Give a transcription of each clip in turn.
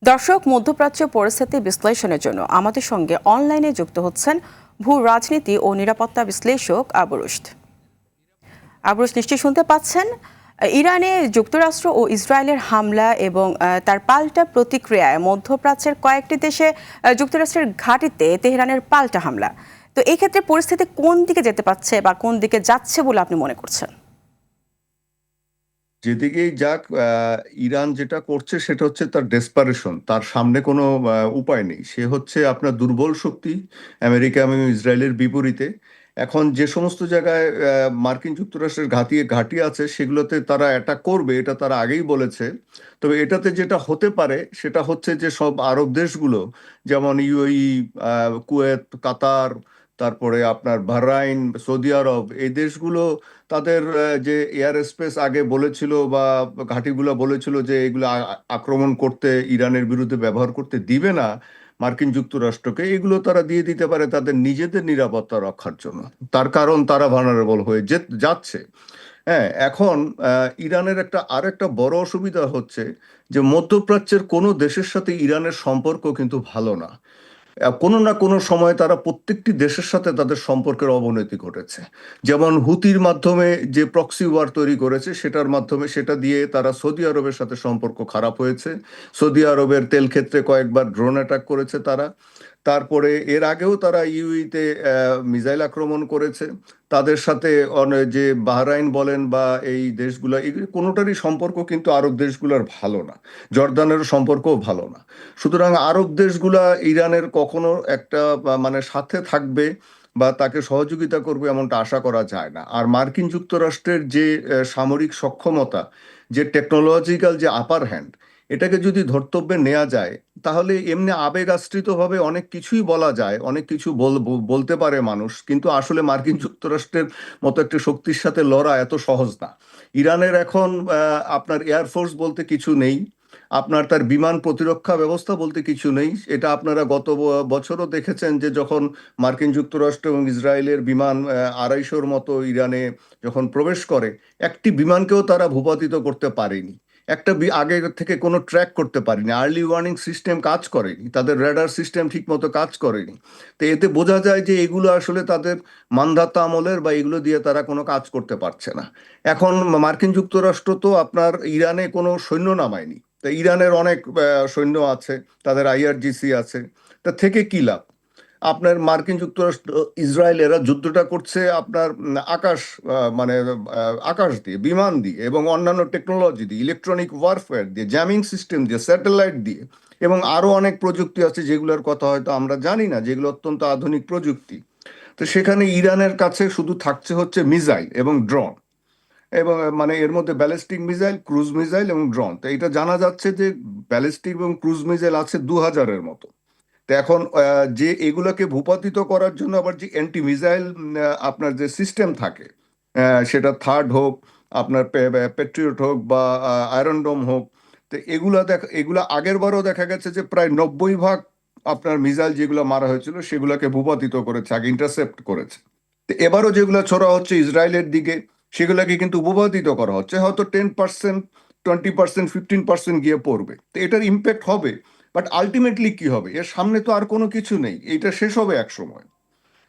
দর্শক, মধ্যপ্রাচ্য পরিস্থিতি বিশ্লেষণের জন্য আমাদের সঙ্গে অনলাইনে যুক্ত হচ্ছেন ভূ রাজনীতি ও নিরাপত্তা বিশ্লেষক আবু রুশদ। আবু রুশদ, নিশ্চয়ই শুনতে পাচ্ছেন। ইরানে যুক্তরাষ্ট্র ও ইসরায়েলের হামলা এবং তার পাল্টা প্রতিক্রিয়ায় মধ্যপ্রাচ্যের কয়েকটি দেশে যুক্তরাষ্ট্রের ঘাঁটিতে তেহরানের পাল্টা হামলা। তো এই ক্ষেত্রে পরিস্থিতি কোন দিকে যেতে পারছে বা কোন দিকে যাচ্ছে বলে আপনি মনে করছেন? যেদিকেই যাক, ইরান যেটা করছে সেটা হচ্ছে তার ডেসপারেশন। তার সামনে কোনো উপায় নেই। সে হচ্ছে আপনার দুর্বল শক্তি আমেরিকা এবং ইসরায়েলের বিপরীতে। এখন যে সমস্ত জায়গায় মার্কিন যুক্তরাষ্ট্রের ঘাঁটি আছে সেগুলোতে তারা অ্যাটাক করবে, এটা তারা আগেই বলেছে। তবে এটাতে যেটা হতে পারে সেটা হচ্ছে যে সব আরব দেশগুলো, যেমন ইউএই, কুয়েত, কাতার, তারপরে আপনার বাহরাইন, সৌদি আরব, এই দেশগুলো তাদের যে এয়ার স্পেস আগে বলেছিল বা ঘাঁটিগুলো বলেছিল যে এগুলো আক্রমণ করতে, ইরানের বিরুদ্ধে ব্যবহার করতে দিবে না মার্কিন যুক্তরাষ্ট্রকে, এগুলো তারা দিয়ে দিতে পারে তাদের নিজেদের নিরাপত্তা রক্ষার জন্য। তার কারণ তারা ভানারেবল হয়ে যাচ্ছে। হ্যাঁ, এখন ইরানের আরেকটা বড় অসুবিধা হচ্ছে যে মধ্যপ্রাচ্যের কোনো দেশের সাথে ইরানের সম্পর্ক কিন্তু ভালো না। কোনো না কোনো সময় তারা প্রত্যেকটি দেশের সাথে তাদের সম্পর্কের অবনতি ঘটেছে। যেমন হুতির মাধ্যমে যে প্রক্সি ওয়ার তৈরি করেছে সেটার মাধ্যমে, সেটা দিয়ে তারা সৌদি আরবের সাথে সম্পর্ক খারাপ হয়েছে। সৌদি আরবের তেল ক্ষেত্রে কয়েকবার ড্রোন অ্যাটাক করেছে তারা। তারপরে এর আগেও তারা ইউইতে মিসাইল আক্রমণ করেছে। তাদের সাথে যে বাহরাইন বলেন বা এই দেশগুলো, এগুলো কোনোটারই সম্পর্ক কিন্তু আরব দেশগুলোর ভালো না। জর্দানেরও সম্পর্কও ভালো না। সুতরাং আরব দেশগুলা ইরানের কখনো মানে সাথে থাকবে বা তাকে সহযোগিতা করবে এমনটা আশা করা যায় না। আর মার্কিন যুক্তরাষ্ট্রের যে সামরিক সক্ষমতা, যে টেকনোলজিক্যাল যে আপার হ্যান্ড, এটাকে যদি ধর্তব্যে নেওয়া যায় তাহলে এমনি আবেগ আশ্রিতভাবে অনেক কিছুই বলা যায়, অনেক কিছু বলতে পারে মানুষ, কিন্তু আসলে মার্কিন যুক্তরাষ্ট্রের মতো একটা শক্তির সাথে লড়া এত সহজ না। ইরানের এখন আপনার এয়ারফোর্স বলতে কিছু নেই, আপনার তার বিমান প্রতিরক্ষা ব্যবস্থা বলতে কিছু নেই। এটা আপনারা গত বছরও দেখেছেন যে যখন মার্কিন যুক্তরাষ্ট্র এবং ইসরায়েলের বিমান 250-র মতো ইরানে যখন প্রবেশ করে, একটি বিমানকেও তারা ভূপাতিত করতে পারেনি। আগে থেকে কোনো ট্র্যাক করতে পারেনি, আর্লি ওয়ার্নিং সিস্টেম কাজ করেনি, তাদের রেডার সিস্টেম ঠিক মতো কাজ করেনি। তো এতে বোঝা যায় যে এগুলো আসলে তাদের মানধাতা আমলের, বা এগুলো দিয়ে তারা কোনো কাজ করতে পারছে না। এখন মার্কিন যুক্তরাষ্ট্র তো আপনার ইরানে কোনো সৈন্য নামায়নি। তা ইরানের অনেক সৈন্য আছে, তাদের আইআরজিসি আছে। তা থেকে কি লাভ? আপনার মার্কিন যুক্তরাষ্ট্র, ইসরায়েল, এরা যুদ্ধটা করছে আপনার আকাশ দিয়ে, বিমান দিয়ে এবং অন্যান্য টেকনোলজি দিয়ে, ইলেকট্রনিক ওয়ারফেয়ার দিয়ে, জ্যামিং সিস্টেম দিয়ে, স্যাটেলাইট দিয়ে, এবং আরো অনেক প্রযুক্তি আছে যেগুলোর কথা হয়তো আমরা জানি না, যেগুলো অত্যন্ত আধুনিক প্রযুক্তি। তো সেখানে ইরানের কাছে শুধু থাকছে হচ্ছে মিসাইল এবং ড্রোন, এবং মানে এর মধ্যে ব্যালিস্টিক মিসাইল, ক্রুজ মিসাইল এবং ড্রোন। তো এটা জানা যাচ্ছে যে ব্যালিস্টিক এবং ক্রুজ মিসাইল আছে 2000-এর মতো। তো এখন যে এগুলোকে ভূপাতিত করার জন্য আবার যে অ্যান্টি মিসাইল আপনার যে সিস্টেম থাকে, সেটা থার্ড হোক, আপনার পেট্রিয়ট হোক বা আয়রন ডোম হোক, তো এগুলা আগের বারও দেখা গেছে যে প্রায় 90% আপনার মিসাইল যেগুলো মারা হয়েছিল সেগুলোকে ভূপাতিত করেছে, আগে ইন্টারসেপ্ট করেছে। তো এবারও যেগুলো ছোড়া হচ্ছে ইসরায়েলের দিকে, সেগুলোকে কিন্তু ভূপাতিত করা হচ্ছে, হয়তো 10%, 20%, 15% গিয়ে পড়বে। তো এটার ইম্প্যাক্ট হবে। বাট আলটিমেটলি কি হবে? এর সামনে তো আর কোনো কিছু নেই, এটা শেষ হবে এক সময়।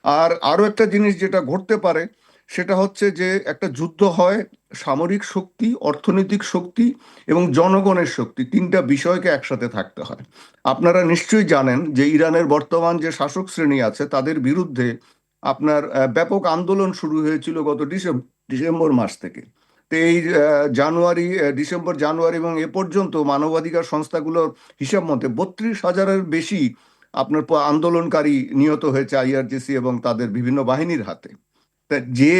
আর আরো একটা জিনিস যেটা ঘটতে পারে সেটা হচ্ছে যে একটা যুদ্ধ হয় সামরিক শক্তি, অর্থনৈতিক শক্তি এবং জনগণের শক্তি, তিনটা বিষয়কে একসাথে থাকতে হয়। আপনারা নিশ্চয়ই জানেন যে ইরানের বর্তমান যে শাসক শ্রেণী আছে তাদের বিরুদ্ধে আপনার ব্যাপক আন্দোলন শুরু হয়েছিল গত ডিসেম্বর মাস থেকে। তো এই ডিসেম্বর, জানুয়ারি এবং এ পর্যন্ত মানবাধিকার সংস্থাগুলোর হিসাব মতে 32,000-এর বেশি আপনার আন্দোলনকারী নিহত হয়েছে আইআরজিসি এবং তাদের বিভিন্ন বাহিনীর হাতে। তা যে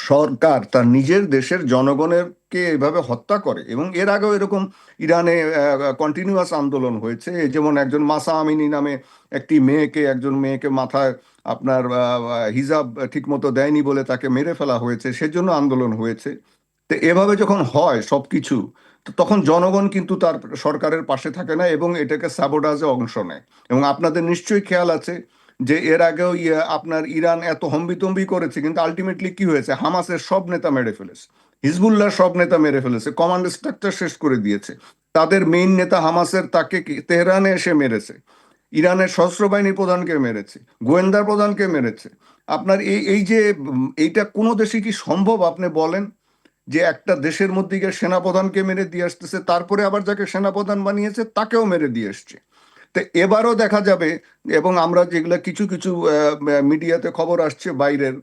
সরকার তার নিজের দেশের জনগণেরকে এভাবে হত্যা করে, এবং এর আগেও এরকম ইরানে কন্টিনিউয়াস আন্দোলন হয়েছে। যেমন একজন মাসা আমিনি নামে একজন মেয়েকে মাথায় আপনার হিজাব ঠিক মতো দেয়নি বলে তাকে মেরে ফেলা হয়েছে, সেজন্য আন্দোলন হয়েছে। তো এভাবে যখন হয় সবকিছু, তো তখন জনগণ কিন্তু তার সরকারের পাশে থাকে না এবং এটাকে স্যাবোটাজে অংশ নেয়। এবং আপনাদের নিশ্চয়ই খেয়াল আছে যে এর আগেও আপনার ইরান এত হম্বিতম্বি করেছে, কিন্তু আলটিমেটলি কি হয়েছে? হামাসের সব নেতা মেরে ফেলেছে, হিজবুল্লাহর সব নেতা মেরে ফেলেছে, কমান্ড স্ট্রাকচার শেষ করে দিয়েছে। তাদের মেইন নেতা হামাসের তাকে তেহরানে এসে মেরেছে, ইরানের সশস্ত্র বাহিনী প্রধানকে মেরেছে, গোয়েন্দা প্রধানকে মেরেছে। আপনার এই যে এইটা কোনো দেশে কি সম্ভব আপনি বলেন, যে একটা দেশের মধ্যে গিয়ে সেনাপ্রধানকে মেরে দিয়ে আসতেছে, তারপরে আবার যাকে সেনাপ্রধান বানিয়েছে তাকেও মেরে দিয়ে এসছে। তো এবারও দেখা যাবে, এবং আমরা যেগুলা কিছু কিছু মিডিয়াতে খবর আসছে বাইরের,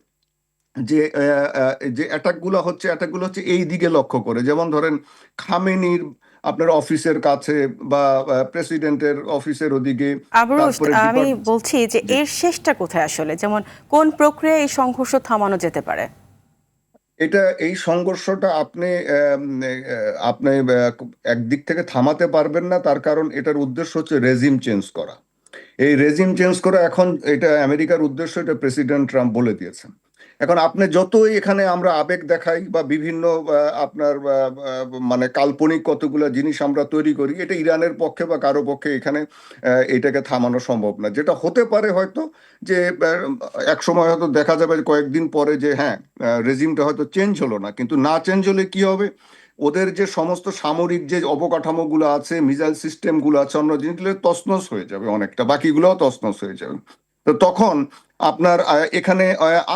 যে যে অ্যাটাকগুলো হচ্ছে এই দিকে লক্ষ্য করে, যেমন ধরেন খামেনির আপনার অফিসের কাছে বা প্রেসিডেন্টের অফিসের ওদিকে, আবরুশ, তারপরে আমি বলছি যে জি, এর শেষটা কোথায় আসলে, যেমন কোন প্রক্রিয়ায় এই সংঘর্ষ থামানো যেতে পারে? এই সংঘর্ষটা আপনি একদিক থেকে থামাতে পারবেন না, তার কারণ এটার উদ্দেশ্য হচ্ছে রেজিম চেঞ্জ করা। এই রেজিম চেঞ্জ করা, এখন এটা আমেরিকার উদ্দেশ্য, এটা প্রেসিডেন্ট ট্রাম্প বলে দিয়েছেন। এখন আপনি যতই এখানে আমরা আবেগ দেখাই বা বিভিন্ন আপনার মানে কাল্পনিক কতগুলো জিনিস আমরা তৈরি করি, এটা ইরানের পক্ষে বা কারো পক্ষে এখানে এটাকে থামানো সম্ভব না। যেটা হতে পারে হয়তো, যে এক সময় হয়তো দেখা যাবে কয়েকদিন পরে যে হ্যাঁ, রেজিমটা হয়তো চেঞ্জ হলো না, কিন্তু না চেঞ্জ হলে কি হবে, ওদের যে সমস্ত সামরিক যে অবকাঠামোগুলো আছে, মিসাইল সিস্টেমগুলো আছে, অন্য জিনিসগুলো তছনছ হয়ে যাবে, অনেকটা বাকিগুলোও তছনছ হয়ে যাবে। তো তখন আপনার এখানে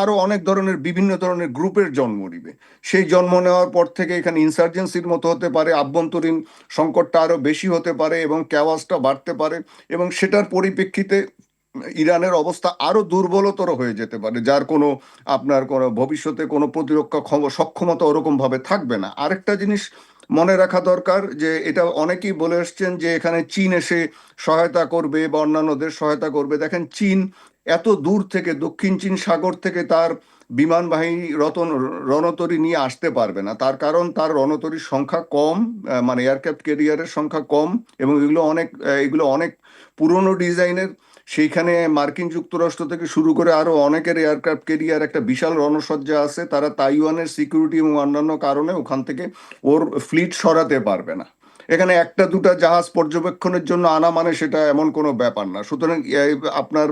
আরো অনেক ধরনের বিভিন্ন ধরনের গ্রুপের জন্ম নিবে। সেই জন্ম নেওয়ার পর থেকে এখানে ইনসার্জেন্সির মতো হতে পারে, আভ্যন্তরীণ সংকটটা আরো বেশি হতে পারে এবং ক্যাওয়াসটা বাড়তে পারে, এবং সেটার পরিপ্রেক্ষিতে ইরানের অবস্থা আরো দুর্বলতর হয়ে যেতে পারে, যার কোনো আপনার কোনো ভবিষ্যতে কোনো প্রতিরক্ষা সক্ষমতা ওরকম ভাবে থাকবে না। আরেকটা জিনিস মনে রাখা দরকার, যে এটা অনেকেই বলে আসছেন যে এখানে চীন এসে সহায়তা করবে বা অন্যান্য দেশ সহায়তা করবে। দেখেন, চীন এত দূর থেকে, দক্ষিণ চীন সাগর থেকে তার বিমান বাহিনী রণতরী নিয়ে আসতে পারবে না, তার কারণ তার রণতরীর সংখ্যা কম, মানে এয়ারক্রাফট ক্যারিয়ারের সংখ্যা কম, এবং এগুলো অনেক পুরনো ডিজাইনের। সেইখানে মার্কিন যুক্তরাষ্ট্র থেকে শুরু করে আরো অনেকের এয়ারক্রাফট ক্যারিয়ার, একটা বিশাল রণসজ্জা আছে, তারা তাইওয়ানের সিকিউরিটি এবং অন্যান্য কারণে ওখান থেকে ওর ফ্লিট সরাতে পারবে না। এখানে একটা দুটা জাহাজ পর্যবেক্ষণের জন্য আনা মানে সেটা এমন কোনো ব্যাপার না। সুতরাং আপনার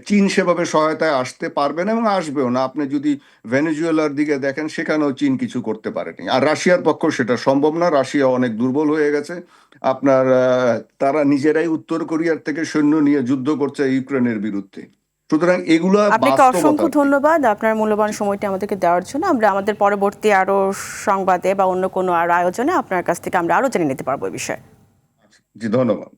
চীন সেভাবে সহায়তায় আসতে পারবে না এবং আসবেও না। আপনি যদি ভেনেজুয়েলার দিকে দেখেন, সেখানেও চীন কিছু করতে পারেনি। আর রাশিয়ার পক্ষ সেটা সম্ভব না, রাশিয়া অনেক দুর্বল হয়ে গেছে। আপনার তারা নিজেরাই উত্তর কোরিয়ার থেকে সৈন্য নিয়ে যুদ্ধ করছে ইউক্রেনের বিরুদ্ধে। সুতরাং এগুলা আপনাকে বাস্তবতা অসংখ্য আর কি। ধন্যবাদ আপনার মূল্যবান সময়টি আমাদেরকে দেওয়ার জন্য। আমরা আমাদের পরবর্তী আরো সংবাদে বা অন্য কোনো আরো আয়োজনে আপনার কাছ থেকে আমরা আরো জেনে নিতে পারবো এই বিষয়ে। জি, ধন্যবাদ।